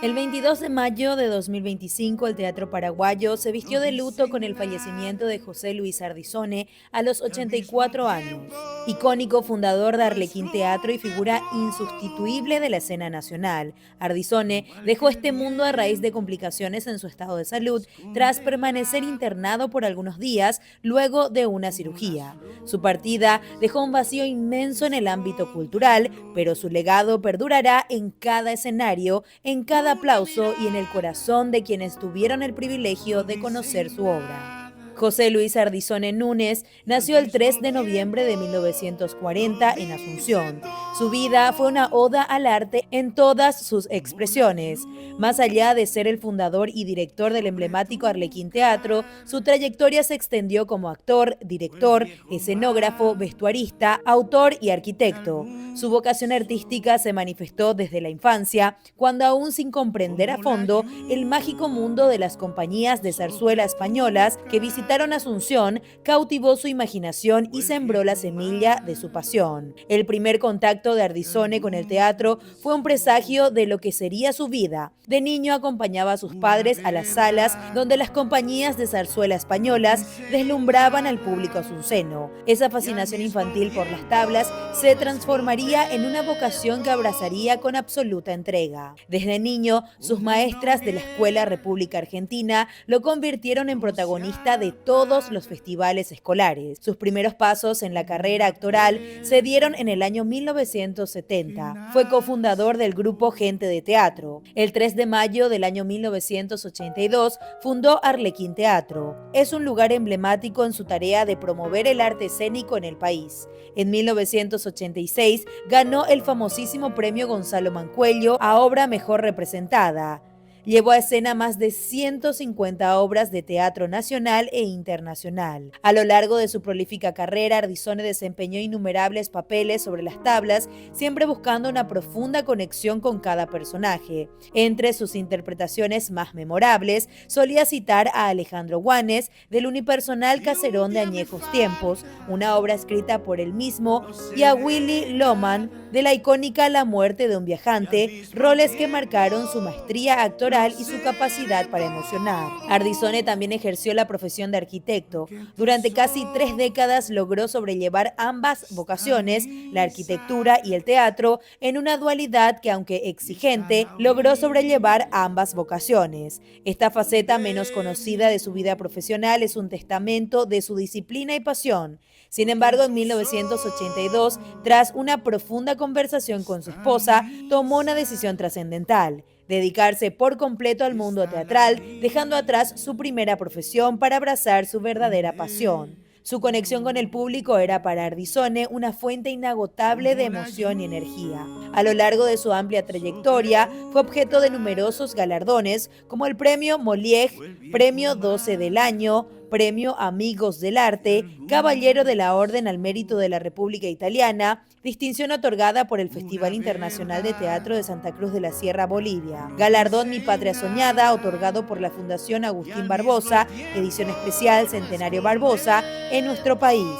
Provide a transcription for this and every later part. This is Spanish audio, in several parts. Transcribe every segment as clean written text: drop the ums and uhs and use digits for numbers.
El 22 de mayo de 2025, el Teatro Paraguayo se vistió de luto con el fallecimiento de José Luis Ardizone a los 84 años. Icónico fundador de Arlequín Teatro y figura insustituible de la escena nacional, Ardizone dejó este mundo a raíz de complicaciones en su estado de salud tras permanecer internado por algunos días luego de una cirugía. Su partida dejó un vacío inmenso en el ámbito cultural, pero su legado perdurará en cada escenario, en cada aplauso y en el corazón de quienes tuvieron el privilegio de conocer su obra. José Luis Ardizone Núñez nació el 3 de noviembre de 1940 en Asunción. Su vida fue una oda al arte en todas sus expresiones. Más allá de ser el fundador y director del emblemático Arlequín Teatro, su trayectoria se extendió como actor, director, escenógrafo, vestuarista, autor y arquitecto. Su vocación artística se manifestó desde la infancia, cuando aún sin comprender a fondo el mágico mundo de las compañías de zarzuela españolas que visitaron Asunción, cautivó su imaginación y sembró la semilla de su pasión. El primer contacto de Ardizone con el teatro fue un presagio de lo que sería su vida. De niño acompañaba a sus padres a las salas donde las compañías de zarzuela españolas deslumbraban al público asunceno. Esa fascinación infantil por las tablas se transformaría en una vocación que abrazaría con absoluta entrega. Desde niño, sus maestras de la Escuela República Argentina lo convirtieron en protagonista de todos los festivales escolares. Sus primeros pasos en la carrera actoral se dieron en el año 1970. Fue cofundador del grupo Gente de Teatro. El 3 de mayo del año 1982 fundó Arlequín Teatro. Es un lugar emblemático en su tarea de promover el arte escénico en el país. En 1986 ganó el famosísimo premio Gonzalo Mancuello a obra mejor representada. Llevó a escena más de 150 obras de teatro nacional e internacional. A lo largo de su prolífica carrera, Ardizone desempeñó innumerables papeles sobre las tablas, siempre buscando una profunda conexión con cada personaje. Entre sus interpretaciones más memorables, solía citar a Alejandro Guanes del unipersonal Caserón de Añejos Tiempos, una obra escrita por él mismo, y a Willy Loman de la icónica La muerte de un viajante, roles que marcaron su maestría actoral y su capacidad para emocionar. Ardizone también ejerció la profesión de arquitecto. Durante casi 3 décadas logró sobrellevar ambas vocaciones, la arquitectura y el teatro, en una dualidad que, aunque exigente, logró sobrellevar ambas vocaciones. Esta faceta menos conocida de su vida profesional es un testamento de su disciplina y pasión. Sin embargo, en 1982, tras una profunda conversación con su esposa, tomó una decisión trascendental: dedicarse por completo al mundo teatral, dejando atrás su primera profesión para abrazar su verdadera pasión. Su conexión con el público era para Ardizone una fuente inagotable de emoción y energía. A lo largo de su amplia trayectoria, fue objeto de numerosos galardones, como el Premio Molière, Premio 12 del Año, Premio Amigos del Arte, Caballero de la Orden al Mérito de la República Italiana, distinción otorgada por el Festival Internacional de Teatro de Santa Cruz de la Sierra, Bolivia. Galardón Mi Patria Soñada, otorgado por la Fundación Agustín Barbosa, edición especial Centenario Barbosa, en nuestro país.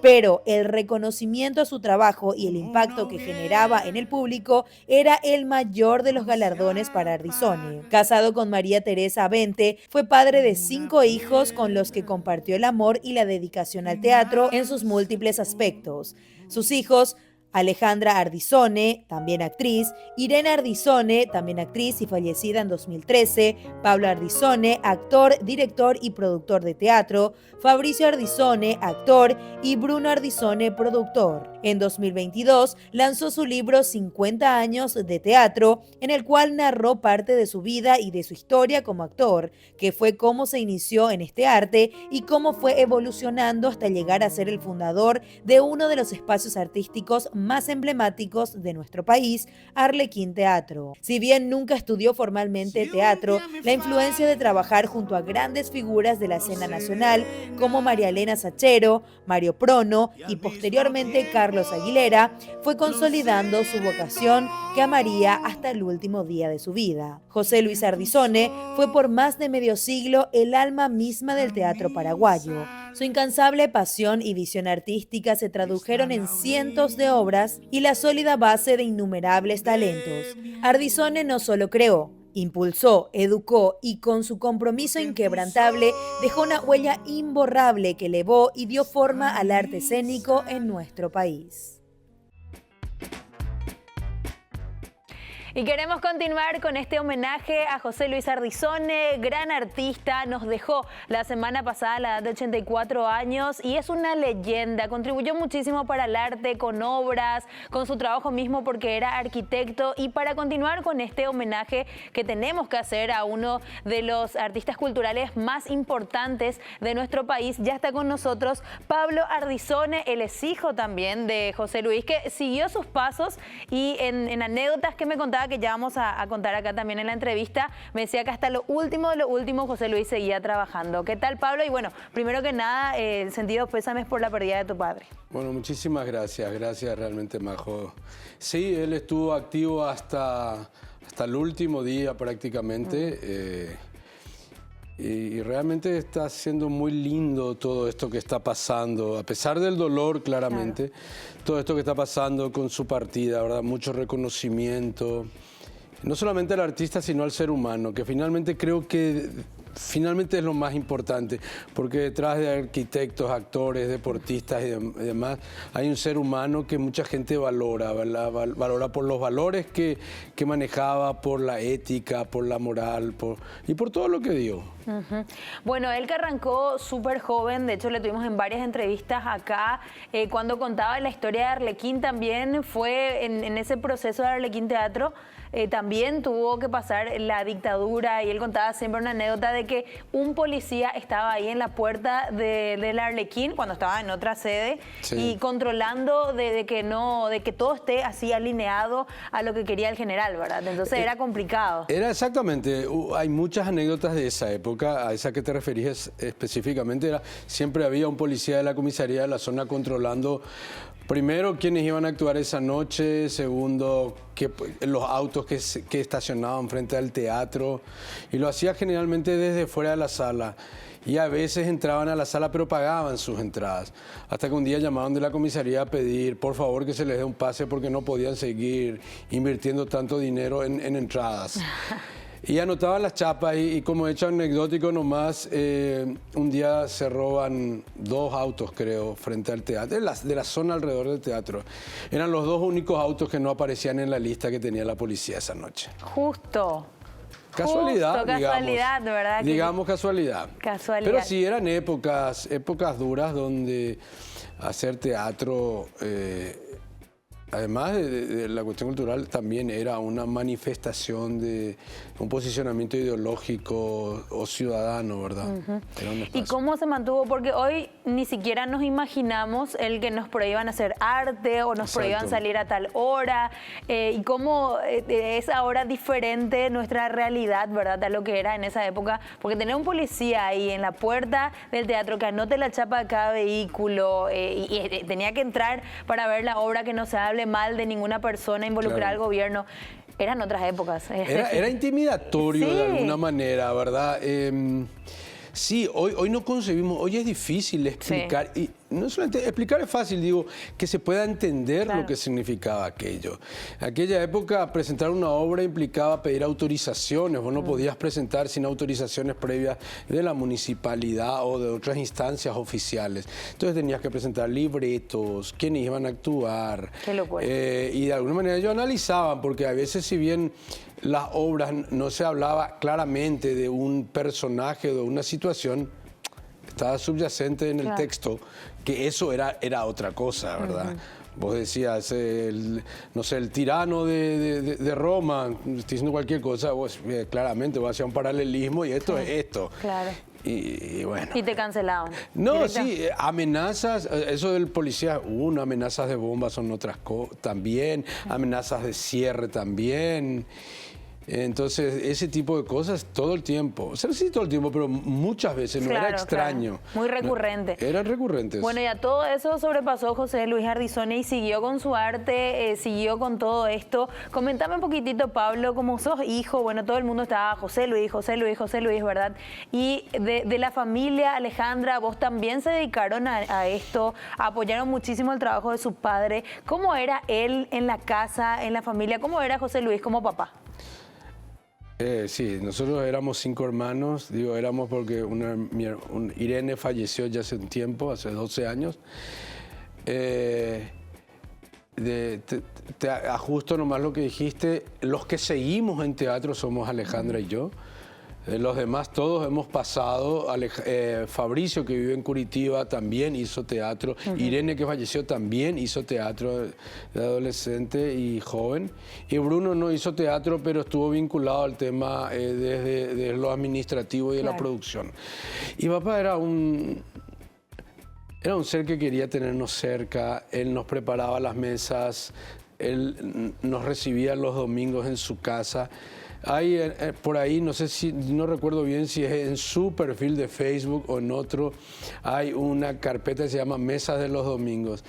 Pero el reconocimiento a su trabajo y el impacto que generaba en el público era el mayor de los galardones para Ardizone. Casado con María Teresa Avente, fue padre de 5 hijos con los que compartió el amor y la dedicación al teatro en sus múltiples aspectos. Sus hijos: Alejandra Ardizone, también actriz; Irene Ardizone, también actriz y fallecida en 2013; Pablo Ardizone, actor, director y productor de teatro; Fabricio Ardizone, actor; y Bruno Ardizone, productor. En 2022 lanzó su libro 50 años de teatro, en el cual narró parte de su vida y de su historia como actor, que fue cómo se inició en este arte y cómo fue evolucionando hasta llegar a ser el fundador de uno de los espacios artísticos más emblemáticos de nuestro país, Arlequín Teatro. Si bien nunca estudió formalmente teatro, la influencia de trabajar junto a grandes figuras de la escena nacional como María Elena Sachero, Mario Prono y posteriormente Carlos Aguilera fue consolidando su vocación que amaría hasta el último día de su vida. José Luis Ardizone fue por más de medio siglo el alma misma del teatro paraguayo. Su incansable pasión y visión artística se tradujeron en cientos de obras y la sólida base de innumerables talentos. Ardizone no solo creó, impulsó, educó y con su compromiso inquebrantable dejó una huella imborrable que elevó y dio forma al arte escénico en nuestro país. Y queremos continuar con este homenaje a José Luis Ardizone, gran artista, nos dejó la semana pasada a la edad de 84 años y es una leyenda, contribuyó muchísimo para el arte, con obras, con su trabajo mismo porque era arquitecto. Y para continuar con este homenaje que tenemos que hacer a uno de los artistas culturales más importantes de nuestro país, ya está con nosotros Pablo Ardizone, él es hijo también de José Luis, que siguió sus pasos y en anécdotas que me contaba, que ya vamos a contar acá también en la entrevista, me decía que hasta lo último de lo último José Luis seguía trabajando. ¿Qué tal, Pablo? Y bueno, primero que nada, sentidos pésames por la pérdida de tu padre. Bueno, muchísimas gracias, gracias realmente, Majo. Sí, él estuvo activo hasta el último día prácticamente. Y realmente está siendo muy lindo todo esto que está pasando, a pesar del dolor, claramente, claro. Todo esto que está pasando con su partida, ¿verdad? Mucho reconocimiento, no solamente al artista, sino al ser humano, que finalmente creo que finalmente es lo más importante, porque detrás de arquitectos, actores, deportistas y demás, hay un ser humano que mucha gente valora, ¿verdad? Valora por los valores que manejaba, por la ética, por la moral y por todo lo que dio. Bueno, él que arrancó súper joven, de hecho le tuvimos en varias entrevistas acá, cuando contaba la historia de Arlequín también, fue en ese proceso de Arlequín Teatro, también tuvo que pasar la dictadura y él contaba siempre una anécdota de que un policía estaba ahí en la puerta del Arlequín cuando estaba en otra sede, sí, y controlando de que todo esté así alineado a lo que quería el general, ¿verdad? Entonces era complicado. Era exactamente, hay muchas anécdotas de esa época, a esa que te referías específicamente, siempre había un policía de la comisaría de la zona controlando primero quiénes iban a actuar esa noche, segundo los autos que estacionaban frente al teatro, y lo hacía generalmente desde fuera de la sala. Y a veces entraban a la sala pero pagaban sus entradas. Hasta que un día llamaron de la comisaría a pedir por favor que se les dé un pase porque no podían seguir invirtiendo tanto dinero en entradas. Y anotaban las chapas y como hecho anecdótico nomás, un día se roban 2 autos, creo, frente al teatro, de la zona alrededor del teatro. Eran los 2 únicos autos que no aparecían en la lista que tenía la policía esa noche. Justo. Casualidad, Justo, casualidad, digamos. ¿Verdad? Digamos casualidad. Casualidad. Pero sí, eran épocas duras donde hacer teatro, además de la cuestión cultural, también era una manifestación de un posicionamiento ideológico o ciudadano, ¿verdad? Era un espacio. ¿Y cómo se mantuvo? Porque hoy ni siquiera nos imaginamos el que nos prohíban hacer arte o nos prohíban salir a tal hora. Y cómo es ahora diferente nuestra realidad, ¿verdad? A lo que era en esa época. Porque tener un policía ahí en la puerta del teatro que anote la chapa de cada vehículo y tenía que entrar para ver la obra, que no se hable mal de ninguna persona involucrada al gobierno. Eran otras épocas. Era intimidatorio, sí, de alguna manera, ¿verdad? Sí, hoy no concebimos, hoy es difícil explicar, sí, y no solamente explicar es fácil, digo, que se pueda entender, claro, lo que significaba aquello. En aquella época presentar una obra implicaba pedir autorizaciones, vos no podías presentar sin autorizaciones previas de la municipalidad o de otras instancias oficiales. Entonces tenías que presentar libretos, quiénes iban a actuar. Qué locura. Y de alguna manera ellos analizaban, porque a veces si bien las obras no se hablaba claramente de un personaje o de una situación, estaba subyacente en el texto que eso era otra cosa, ¿verdad? Vos decías, no sé, el tirano de Roma, estoy diciendo cualquier cosa, vos claramente vos hacías un paralelismo y esto es esto. Claro. Y bueno. Y te cancelaban. No, sí, amenazas, eso del policía, amenazas de bombas son otras cosas también, amenazas de cierre también. Entonces, ese tipo de cosas todo el tiempo. O sea, sí todo el tiempo, pero muchas veces, no era extraño. Claro. Muy recurrente. No, eran recurrentes. Bueno, ya todo eso sobrepasó José Luis Ardizone y siguió con su arte, siguió con todo esto. Comentame un poquitito, Pablo, como sos hijo, bueno, todo el mundo estaba José Luis, José Luis, José Luis, ¿verdad? Y de la familia, Alejandra, vos también se dedicaron a esto, apoyaron muchísimo el trabajo de su padre. ¿Cómo era él en la casa, en la familia? ¿Cómo era José Luis como papá? Sí, nosotros éramos 5 hermanos, digo éramos porque Irene falleció ya hace un tiempo, hace 12 años. Te ajusto nomás lo que dijiste, los que seguimos en teatro somos Alejandra y yo. Los demás todos hemos pasado. Fabricio, que vive en Curitiba, también hizo teatro. Irene, que falleció, también hizo teatro de adolescente y joven. Y Bruno no hizo teatro, pero estuvo vinculado al tema desde lo administrativo y de la producción. Y papá era un ser que quería tenernos cerca. Él nos preparaba las mesas, él nos recibía los domingos en su casa. Hay por ahí, no recuerdo bien si es en su perfil de Facebook o en otro, hay una carpeta que se llama Mesas de los Domingos.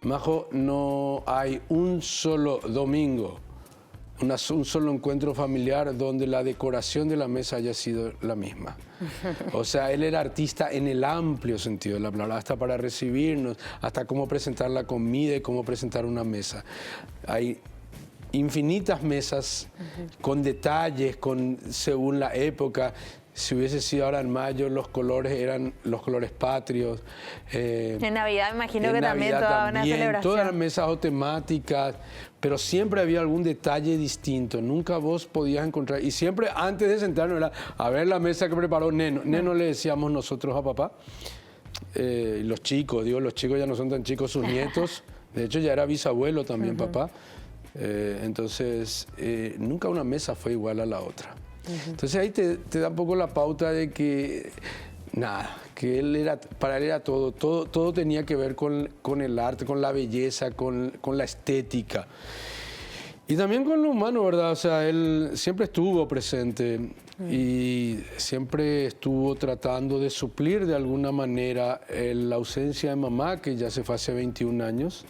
Majo, no hay un solo domingo, un solo encuentro familiar donde la decoración de la mesa haya sido la misma. O sea, él era artista en el amplio sentido de la palabra, hasta para recibirnos, hasta cómo presentar la comida y cómo presentar una mesa. Hay infinitas mesas con detalles, según la época. Si hubiese sido ahora en mayo, los colores eran los colores patrios. En Navidad me imagino que también toda una celebración. Todas las mesas o temáticas, pero siempre había algún detalle distinto. Nunca vos podías encontrar. Y siempre antes de sentarnos era a ver la mesa que preparó Neno. Neno le decíamos nosotros a papá. Los chicos ya no son tan chicos, sus nietos. De hecho, ya era bisabuelo también papá. Entonces, nunca una mesa fue igual a la otra. Entonces ahí te da un poco la pauta de que, que para él era todo tenía que ver con el arte, con la belleza, con la estética. Y también con lo humano, ¿verdad? O sea, él siempre estuvo presente y siempre estuvo tratando de suplir de alguna manera la ausencia de mamá, que ya se fue hace 21 años.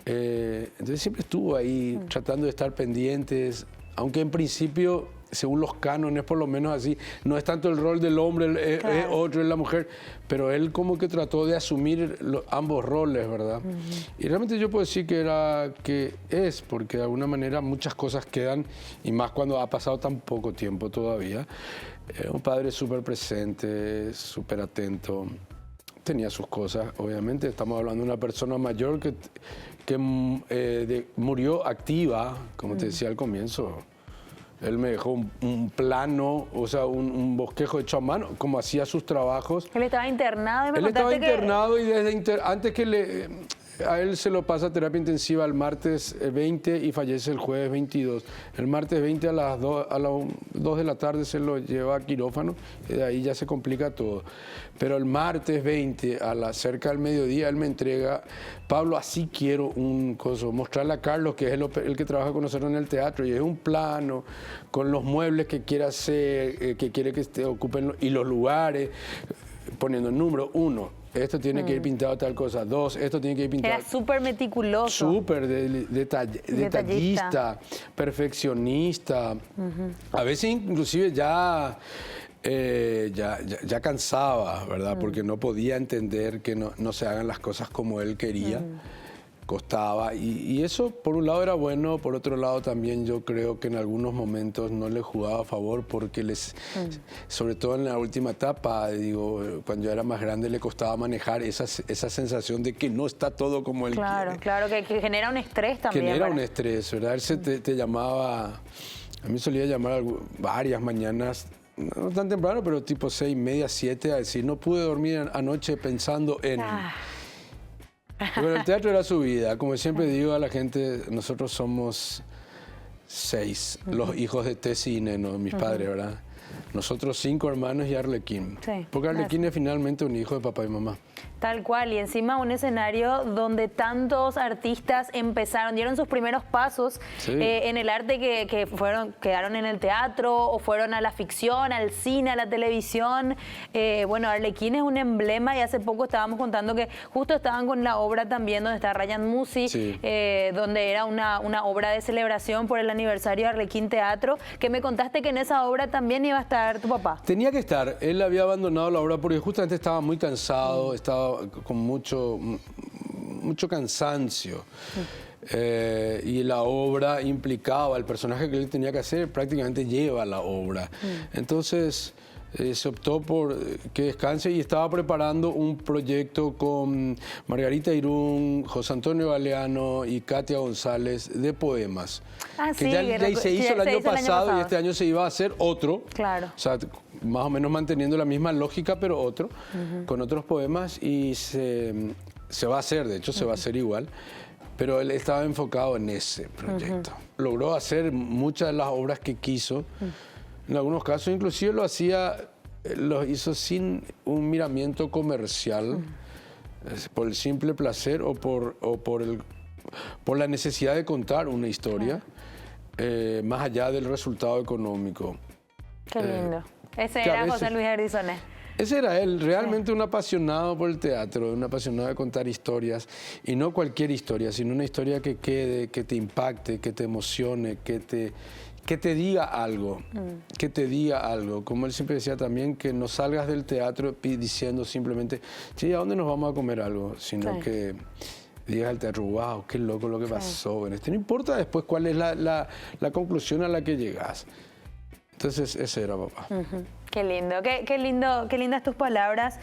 Entonces siempre estuvo ahí tratando de estar pendientes, aunque en principio, según los cánones, por lo menos así, no es tanto el rol del hombre, otro es la mujer, pero él como que trató de asumir ambos roles, ¿verdad? Y realmente yo puedo decir porque de alguna manera muchas cosas quedan, y más cuando ha pasado tan poco tiempo todavía. Un padre súper presente, súper atento. Tenía sus cosas, obviamente. Estamos hablando de una persona mayor que murió activa, como te decía al comienzo. Él me dejó un plano, o sea, un bosquejo hecho a mano, como hacía sus trabajos. Él estaba internado y me Él estaba internado y antes que a él se lo pasa a terapia intensiva el martes 20 y fallece el jueves 22. El martes 20 a las 2 de la tarde se lo lleva a quirófano y de ahí ya se complica todo. Pero el martes 20 cerca del mediodía él me entrega, Pablo, así quiero mostrarle a Carlos, que es el que trabaja con nosotros en el teatro, y es un plano con los muebles que quiere hacer, que quiere que ocupen y los lugares, poniendo el número 1. Esto tiene que ir pintado tal cosa. 2, esto tiene que ir pintado. Era súper meticuloso. Súper detallista, perfeccionista. A veces inclusive ya cansaba, ¿verdad? Porque no podía entender que no se hagan las cosas como él quería. Costaba. Y eso, por un lado, era bueno. Por otro lado, también yo creo que en algunos momentos no le jugaba a favor porque sobre todo en la última etapa, cuando yo era más grande, le costaba manejar esa sensación de que no está todo como él quiere. Claro, que genera un estrés también. Genera un estrés, ¿verdad? Él te llamaba, a mí solía llamar varias mañanas, no tan temprano, pero tipo 6:30, 7, a decir, no pude dormir anoche pensando en... Bueno, el teatro era su vida. Como siempre digo a la gente, nosotros somos 6, los hijos de Tessy y Neno, mis padres, ¿verdad? Nosotros 5 hermanos y Arlequín. Sí, porque Arlequín es finalmente un hijo de papá y mamá. Tal cual, y encima un escenario donde tantos artistas empezaron, dieron sus primeros pasos en el arte que quedaron en el teatro o fueron a la ficción, al cine, a la televisión. Bueno, Arlequín es un emblema y hace poco estábamos contando que justo estaban con la obra también donde está Ryan Musi, donde era una obra de celebración por el aniversario de Arlequín Teatro, que me contaste que en esa obra también iba a estar tu papá. Tenía que estar, él había abandonado la obra porque justamente estaba muy cansado, estaba con mucho cansancio. Y la obra implicaba, el personaje que él tenía que hacer prácticamente lleva la obra. Entonces se optó por que descanse y estaba preparando un proyecto con Margarita Irún, José Antonio Galeano y Katia González de poemas. Que ya se hizo el año pasado y este año se iba a hacer otro. Claro. O sea, más o menos manteniendo la misma lógica, pero otro, con otros poemas, y se va a hacer, de hecho se va a hacer igual, pero él estaba enfocado en ese proyecto. Logró hacer muchas de las obras que quiso, en algunos casos inclusive lo hizo sin un miramiento comercial, por el simple placer o por la necesidad de contar una historia, más allá del resultado económico. Qué lindo. Ese era José Luis Ardizone. Ese era él, realmente un apasionado por el teatro, un apasionado de contar historias, y no cualquier historia, sino una historia que quede, que te impacte, que te emocione, que te diga algo, que te diga algo. Como él siempre decía también, que no salgas del teatro diciendo simplemente, sí, ¿a dónde nos vamos a comer algo? Sino que digas al teatro, wow, qué loco lo que pasó. No importa después cuál es la conclusión a la que llegas. Entonces, ese era papá. Qué lindo, qué lindas tus palabras,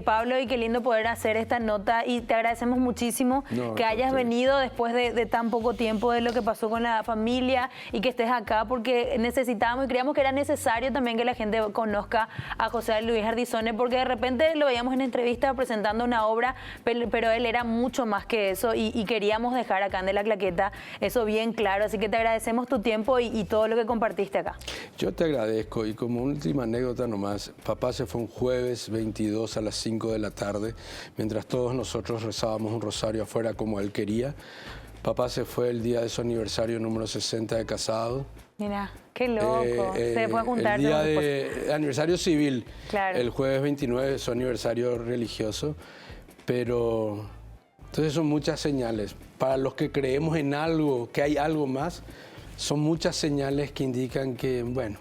Pablo, y qué lindo poder hacer esta nota, y te agradecemos muchísimo que hayas venido después de tan poco tiempo de lo que pasó con la familia y que estés acá, porque necesitábamos y creíamos que era necesario también que la gente conozca a José Luis Ardizone, porque de repente lo veíamos en entrevista presentando una obra, pero él era mucho más que eso, y queríamos dejar acá en De la Claqueta eso bien claro, así que te agradecemos tu tiempo y todo lo que compartiste acá. Yo te agradezco, y como última anécdota nomás, papá se fue un jueves 22 a las 5 de la tarde, mientras todos nosotros rezábamos un rosario afuera como él quería. Papá se fue el día de su aniversario número 60 de casado. Mira, qué loco, se fue a juntar. El día de aniversario civil, claro. El jueves 29 su aniversario religioso, pero entonces son muchas señales. Para los que creemos en algo, que hay algo más, son muchas señales que indican que, bueno,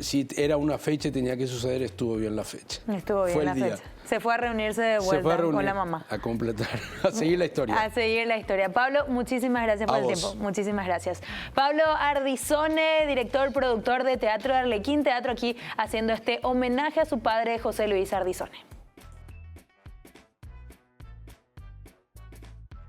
si era una fecha y tenía que suceder, estuvo bien la fecha. Estuvo bien la fecha. Se fue a reunirse de vuelta con la mamá. A completar, a seguir la historia. A seguir la historia. Pablo, muchísimas gracias por el tiempo. Muchísimas gracias. Pablo Ardizone, director, productor de Teatro de Arlequín Teatro, aquí haciendo este homenaje a su padre, José Luis Ardizone.